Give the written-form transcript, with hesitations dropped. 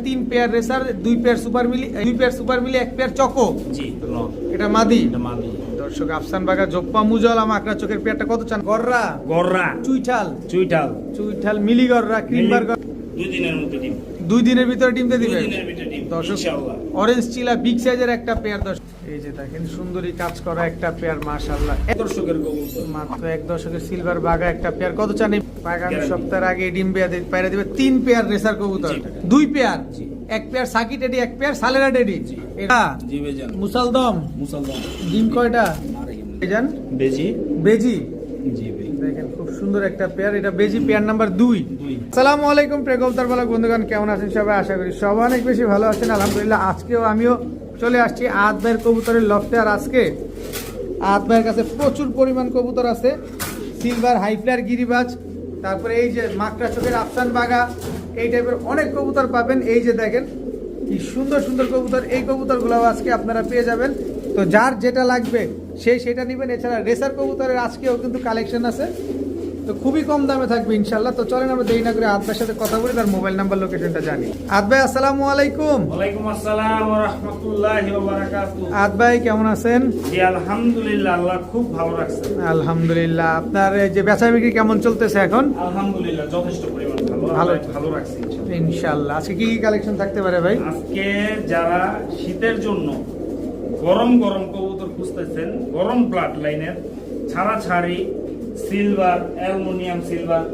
তিন pair racer, দুই pair super মিলি, এক পেয়ার চকো। জি এটা মাদি। এটা মাদি। দর্শক আফসান বাগা জোপ্পা মুজল আকরা চোখের পেয়ারটা কত চান? গররা গররা চুইঠাল মিলি গররা ক্রিমবার 2 দিনের মধ্যে ডিম। 2 দিনের ভিতরে ডিম দিয়ে দিবেন। 2 দিনের ভিতরে ডিম দর্শক ইনশাআল্লাহ। অরেঞ্জ চিলা বিগ সাইজের একটা পেয়ার। দর্শক এই যে দেখেন সুন্দরী কাজ করা একটা পেয়ার মাশাআল্লাহ। দর্শকের কবুতর মাত্র 1 দশকের সিলভার বাগা একটা পেয়ার কত চান? আগামী Guarantee। সপ্তাহের আগে ডিম পায়রা দিবে 3 পেয়ার রেসার কবুতর, জি। 2 পেয়ার, জি। এক পেয়ার সাকি টেডি, এক পেয়ার সালেরা টেডি। এটা জি বেজান মুসালদম মুসলমান ডিম কয়টা? বেজান বেজি বেজি। জি ভাই। দেখেন খুব সুন্দর একটা পেয়ার, এটা বেজি পেয়ার নাম্বার 2। আসসালামু আলাইকুম প্রিয় কবুতর পালক বন্ধুগণ, কেমন আছেন সবাই? আশা করি সবাই অনেক বেশি ভালো আছেন আলহামদুলিল্লাহ। আজকেও আমিও চলে আসছি আহাদ ভাইয়ের কবুতরের লফটে। আর আজকে আহাদ ভাইয়ের কাছে প্রচুর পরিমাণ কবুতর আছে, সিলভার হাইফ্লার গিরিবাজ, তারপরে এই যে মাকড়া চোখের আফসান বাগা, এই টাইপের অনেক কবুতর পাবেন। এই যে দেখেন কি সুন্দর সুন্দর কবুতর, এই কবুতরগুলো আজকে আপনারা পেয়ে যাবেন। তো যার যেটা লাগবে সেটা নেবেন। এছাড়া রেসার কবুতরের আজকেও কিন্তু কালেকশন আছে, তো খুবই কম দামে থাকবে ইনশাল্লাহ। তো চলেন আমরা দেরি না করে আদ ভাইয়ের সাথে কথা বলি, তার মোবাইল নাম্বার লোকেশনটা জানি। আদ ভাই আসসালামু আলাইকুম। ওয়ালাইকুম আসসালাম ওয়া রাহমাতুল্লাহি ওয়া বারাকাতুহু। আদ ভাই কেমন আছেন? জি আলহামদুলিল্লাহ, আল্লাহ খুব ভালো রাখছেন। আলহামদুলিল্লাহ। আপনার এই যে বেচা বিক্রি কেমন চলতেছে এখন? আলহামদুলিল্লাহ যথেষ্ট পরিমাণ ভালো ভালো। ভালো রাখছি ইনশাআল্লাহ। ইনশাল্লাহ। আজকে কি কি কালেকশন থাকতে পারে ভাই? আজকে যারা শীতের জন্য গরম গরম কবুতর খুঁজতেছেন, গরম ব্লাড লাইনের ছাড়াছাড়ি সিলভার, অ্যালুমিনিয়াম সিলভার